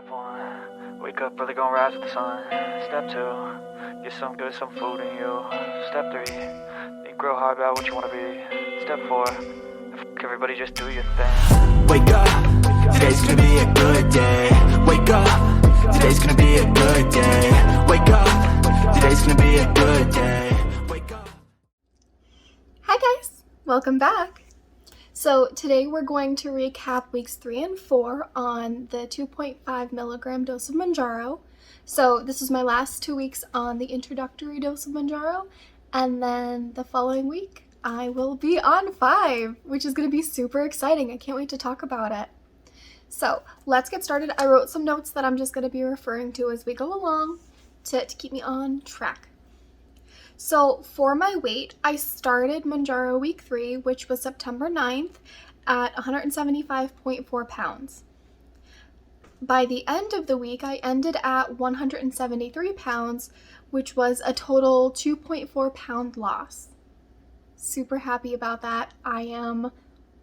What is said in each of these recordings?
Step 1, wake up early, gonna rise with the sun. Step 2, get some good, some food in you. Step 3, think real hard about what you wanna be. Step 4, everybody just do your thing. Wake up, today's gonna be a good day. Wake up, today's gonna be a good day. Wake up, today's gonna be a good day. Wake up. Hi guys, welcome back. So today we're going to recap weeks 3 and 4 on the 2.5 milligram dose of Mounjaro. So this is my last 2 weeks on the introductory dose of Mounjaro, and then the following week I will be on 5, which is going to be super exciting. I can't wait to talk about it. So let's get started. I wrote some notes that I'm just going to be referring to as we go along to keep me on track. So for my weight, I started Mounjaro week 3, which was September 9th, at 175.4 pounds. By the end of the week, I ended at 173 pounds, which was a total 2.4 pound loss. Super happy about that. I am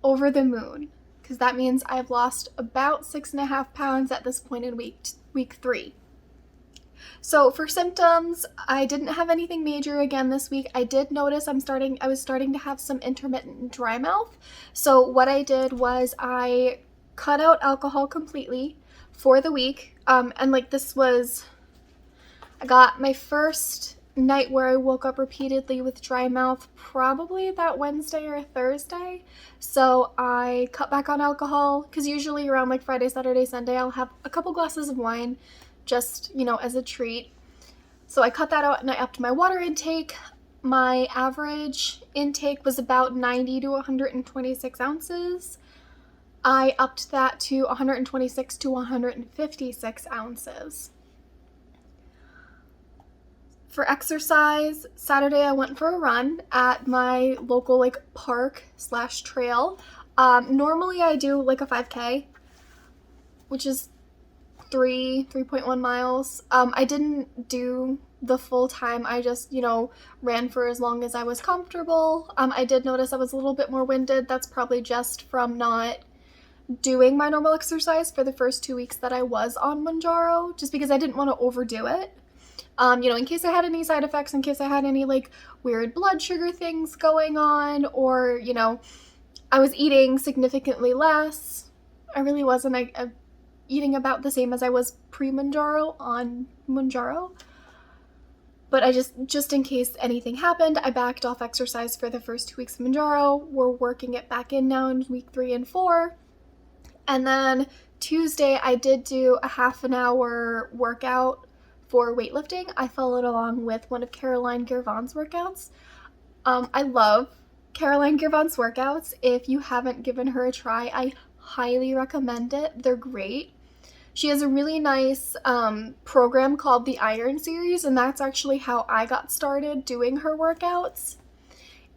over the moon, because that means I've lost about 6.5 pounds at this point in week 3. So for symptoms, I didn't have anything major again this week. I did notice I was starting to have some intermittent dry mouth. So what I did was I cut out alcohol completely for the week. I got my first night where I woke up repeatedly with dry mouth probably that Wednesday or Thursday. So I cut back on alcohol, because usually around like Friday, Saturday, Sunday, I'll have a couple glasses of wine just, as a treat. So I cut that out and I upped my water intake. My average intake was about 90 to 126 ounces. I upped that to 126 to 156 ounces. For exercise, Saturday I went for a run at my local park/trail. Normally I do like a 5K, which is 3.1 miles. I didn't do the full time. I just, ran for as long as I was comfortable. I did notice I was a little bit more winded. That's probably just from not doing my normal exercise for the first 2 weeks that I was on Mounjaro, just because I didn't want to overdo it. In case I had any side effects, in case I had any weird blood sugar things going on, or, I was eating significantly less. I really wasn't eating about the same as I was pre-Mounjaro on Mounjaro. But I just in case anything happened, I backed off exercise for the first 2 weeks of Mounjaro. We're working it back in now in week 3 and 4. And then Tuesday, I did do a half an hour workout for weightlifting. I followed along with one of Caroline Girvan's workouts. I love Caroline Girvan's workouts. If you haven't given her a try, I highly recommend it. They're great. She has a really nice program called the Iron Series, and that's actually how I got started doing her workouts.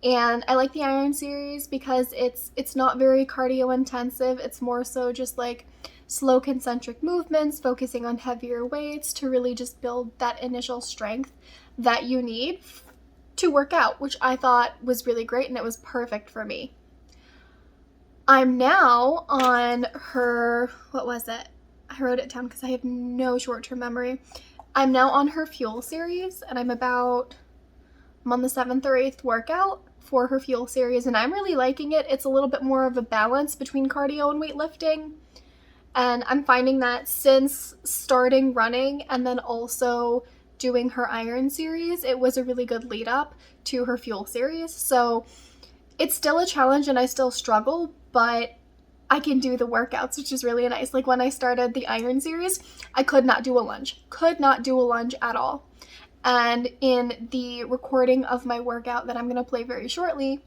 And I like the Iron Series because it's not very cardio intensive. It's more so just slow concentric movements, focusing on heavier weights to really just build that initial strength that you need to work out, which I thought was really great, and it was perfect for me. I'm now on her, what was it? I wrote it down because I have no short-term memory. I'm now on her Fuel series, and I'm on the 7th or 8th workout for her Fuel series, and I'm really liking it. It's a little bit more of a balance between cardio and weightlifting, and I'm finding that since starting running and then also doing her Iron series, it was a really good lead up to her Fuel series. So it's still a challenge and I still struggle, but I can do the workouts, which is really nice. When I started the Iron series, I could not do a lunge at all. And in the recording of my workout that I'm going to play very shortly,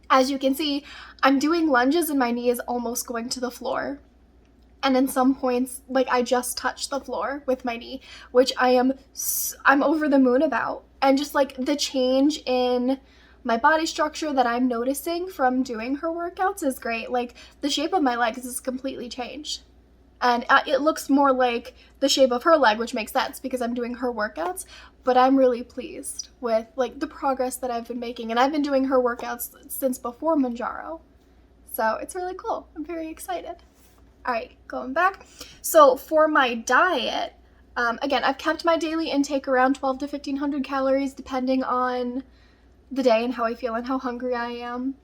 as you can see, I'm doing lunges and my knee is almost going to the floor. And in some points, I just touched the floor with my knee, which I'm over the moon about. And just the change in my body structure that I'm noticing from doing her workouts is great. The shape of my legs is completely changed. And it looks more like the shape of her leg, which makes sense because I'm doing her workouts. But I'm really pleased with the progress that I've been making. And I've been doing her workouts since before Mounjaro. So it's really cool. I'm very excited. All right, going back. So for my diet, again, I've kept my daily intake around 12 to 1500 calories depending on the day and how I feel and how hungry I am.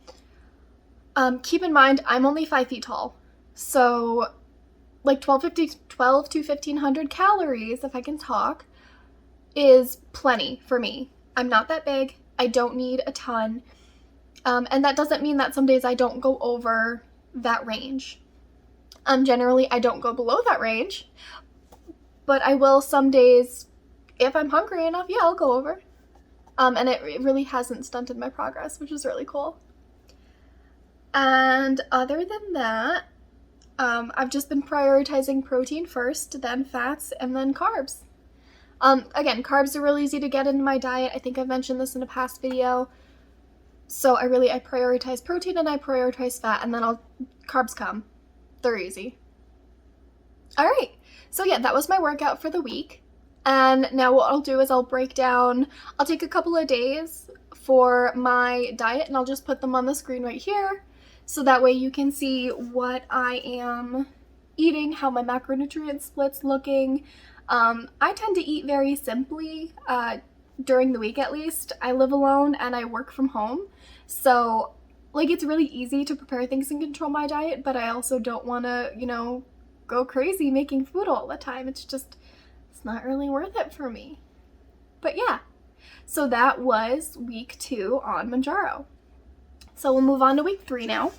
Keep in mind, I'm only 5 feet tall. So like 12 to 1500 calories, if I can talk, is plenty for me. I'm not that big. I don't need a ton. And that doesn't mean that some days I don't go over that range. Generally, I don't go below that range, but I will some days, if I'm hungry enough, yeah, I'll go over. And it really hasn't stunted my progress, which is really cool. And other than that, I've just been prioritizing protein first, then fats, and then carbs. Again, carbs are really easy to get into my diet. I think I've mentioned this in a past video. So I prioritize protein and I prioritize fat, and then carbs come. They're easy. All right. So yeah, that was my workout for the week. And now what I'll do is I'll take a couple of days for my diet and I'll just put them on the screen right here. So that way you can see what I am eating, how my macronutrient split's looking. I tend to eat very simply, during the week at least. I live alone and I work from home. So like it's really easy to prepare things and control my diet, but I also don't want to, go crazy making food all the time. It's not really worth it for me. But yeah, so that was week 2 on Mounjaro. So we'll move on to week 3 now.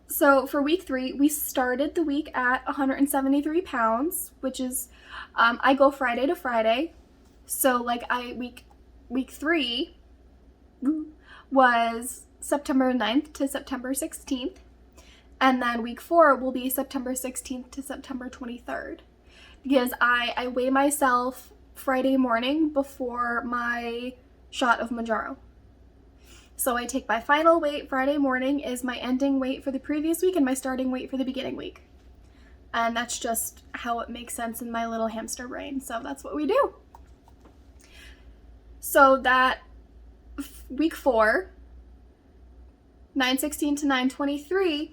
So for week 3, we started the week at 173 pounds, which is, I go Friday to Friday. So like week 3 was September 9th to September 16th. And then week 4 will be September 16th to September 23rd. Because I weigh myself Friday morning before my shot of Mounjaro. So I take my final weight Friday morning is my ending weight for the previous week and my starting weight for the beginning week. And that's just how it makes sense in my little hamster brain. So that's what we do. So that week 4, 9:16 to 9:23,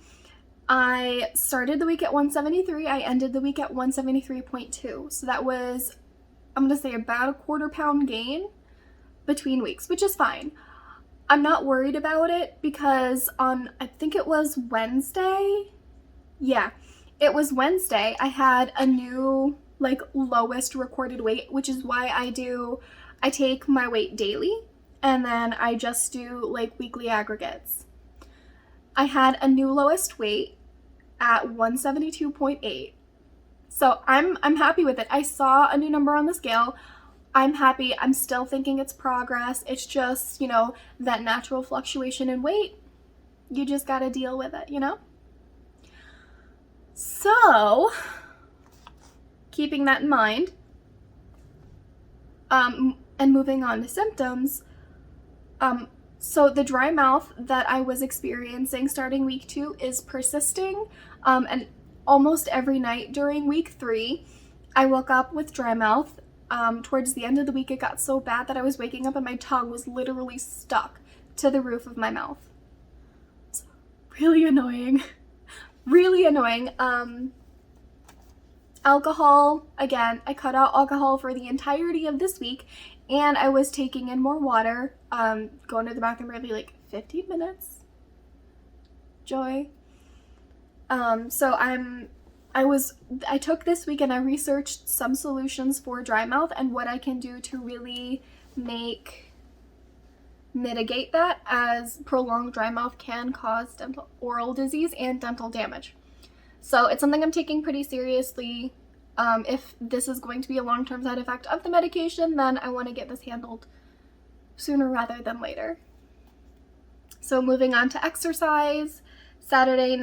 I started the week at 173. I ended the week at 173.2. So that was, I'm going to say, about a quarter pound gain between weeks, which is fine. I'm not worried about it because I think it was Wednesday. Yeah, it was Wednesday. I had a new, lowest recorded weight, which is why I take my weight daily and then I just do, weekly aggregates. I had a new lowest weight at 172.8. So I'm happy with it. I saw a new number on the scale. I'm happy. I'm still thinking it's progress. It's just, that natural fluctuation in weight. You just got to deal with it, So, keeping that in mind, and moving on to symptoms, so the dry mouth that I was experiencing starting week 2 is persisting, and almost every night during week 3, I woke up with dry mouth. Towards the end of the week, it got so bad that I was waking up and my tongue was literally stuck to the roof of my mouth. It's really annoying. Really annoying. Alcohol, again, I cut out alcohol for the entirety of this week, and I was taking in more water, going to the bathroom every 15 minutes. Joy. So I took this week and I researched some solutions for dry mouth and what I can do to really mitigate that, as prolonged dry mouth can cause oral disease and dental damage. So it's something I'm taking pretty seriously. If this is going to be a long-term side effect of the medication, then I want to get this handled sooner rather than later. So moving on to exercise, Saturday,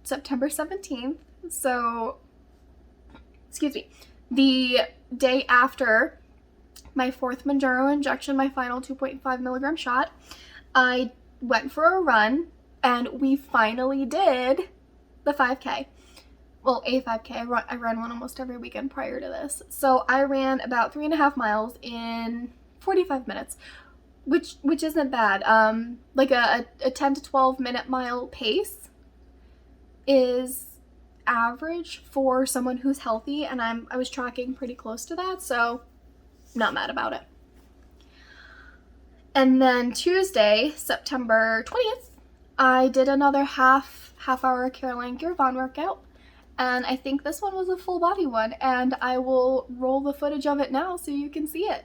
September 17th. So, the day after my 4th Mounjaro injection, my final 2.5 milligram shot, I went for a run and we finally did the 5K. Well, a 5K. I ran one almost every weekend prior to this. So I ran about 3.5 miles in 45 minutes, which isn't bad. A 10 to 12 minute mile pace is average for someone who's healthy, and I was tracking pretty close to that, so not mad about it. And then Tuesday, September 20th, I did another half hour Caroline Girvan workout, and I think this one was a full body one, and I will roll the footage of it now so you can see it.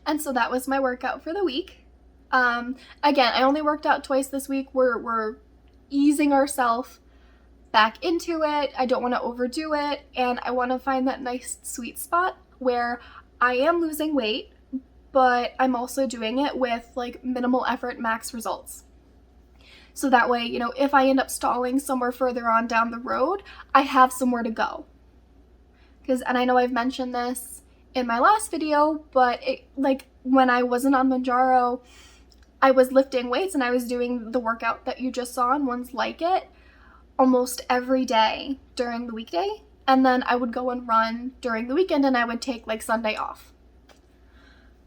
And so that was my workout for the week. Again, I only worked out twice this week. We're easing ourselves back into it. I don't want to overdo it, and I want to find that nice sweet spot where I am losing weight, but I'm also doing it with like minimal effort, max results. So that way, you know, if I end up stalling somewhere further on down the road, I have somewhere to go. And I know I've mentioned this in my last video, but like when I wasn't on Mounjaro, I was lifting weights and I was doing the workout that you just saw and ones like it almost every day during the weekday. And then I would go and run during the weekend, and I would take like Sunday off.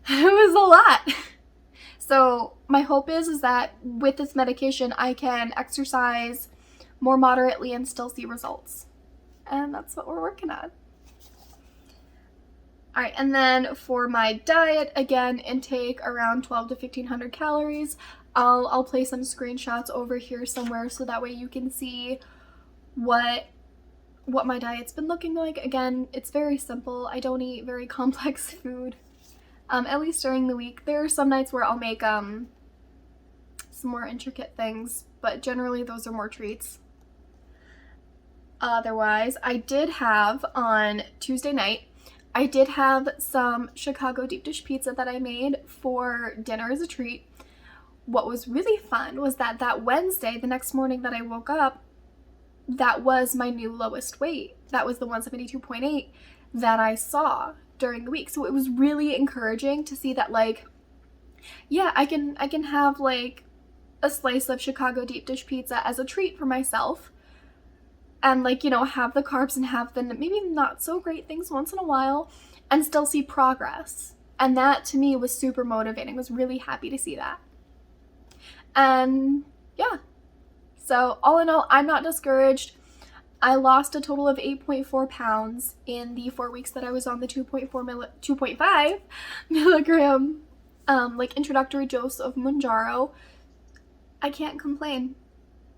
It was a lot. So my hope is that with this medication, I can exercise more moderately and still see results. And that's what we're working on. All right, and then for my diet, again, intake around 12 to 1500 calories. I'll place some screenshots over here somewhere so that way you can see what my diet's been looking like. Again, it's very simple. I don't eat very complex food, at least during the week. There are some nights where I'll make some more intricate things, but generally those are more treats. Otherwise, I did have on Tuesday night, I did have some Chicago deep dish pizza that I made for dinner as a treat. What was really fun was that Wednesday, the next morning that I woke up, that was my new lowest weight. That was the 172.8 that I saw during the week. So it was really encouraging to see that, like, yeah, I can have like a slice of Chicago deep dish pizza as a treat for myself. And like, you know, have the carbs and have the maybe not so great things once in a while and still see progress. And that to me was super motivating. I was really happy to see that. And yeah, so all in all, I'm not discouraged. I lost a total of 8.4 pounds in the 4 weeks that I was on the 2.5 milligram like introductory dose of Mounjaro. I can't complain.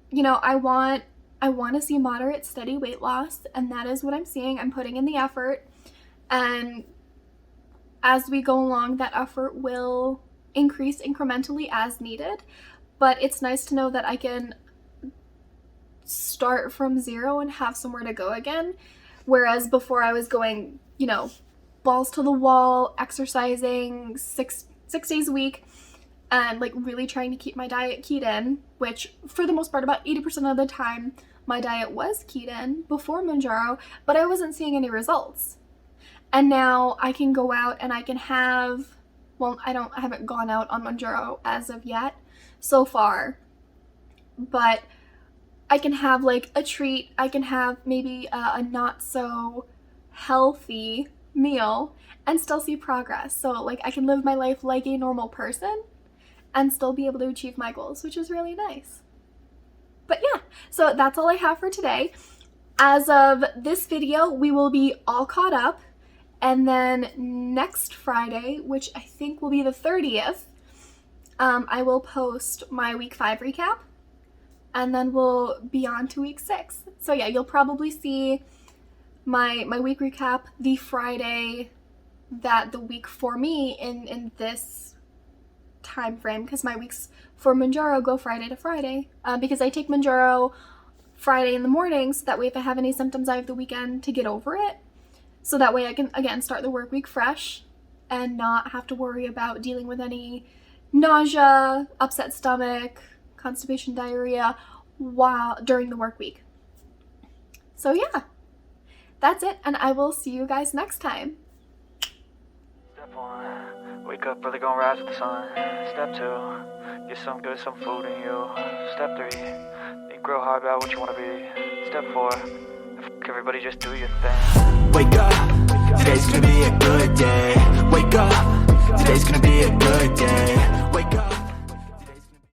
You know, I want to see moderate, steady weight loss, and that is what I'm seeing. I'm putting in the effort, and as we go along, that effort will increase incrementally as needed, but it's nice to know that I can start from zero and have somewhere to go again, whereas before I was going you know, balls to the wall, exercising six days a week, and like really trying to keep my diet keto, which for the most part, about 80% of the time, my diet was keto before Mounjaro, but I wasn't seeing any results. And now I can go out and I can have, well, I haven't gone out on Mounjaro as of yet so far, but I can have like a treat. I can have maybe a not so healthy meal and still see progress. So like I can live my life like a normal person and still be able to achieve my goals, which is really nice. But yeah, so that's all I have for today. As of this video, we will be all caught up. And then next Friday, which I think will be the 30th, I will post my week 5 recap. And then we'll be on to week 6. So yeah, you'll probably see my week recap the Friday that the week for me in this time frame, because my weeks for Mounjaro go Friday to Friday, because I take Mounjaro Friday in the morning, so that way if I have any symptoms I have the weekend to get over it, so that way I can again start the work week fresh and not have to worry about dealing with any nausea, upset stomach, constipation, diarrhea during the work week. So yeah, that's it, and I will see you guys next time. Step 1, wake up early, gonna rise with the sun. Step 2, get some food in you. Step 3, think real hard about what you wanna be. Step 4, everybody just do your thing. Wake up, today's gonna be a good day. Wake up, today's gonna be a good day. Wake up.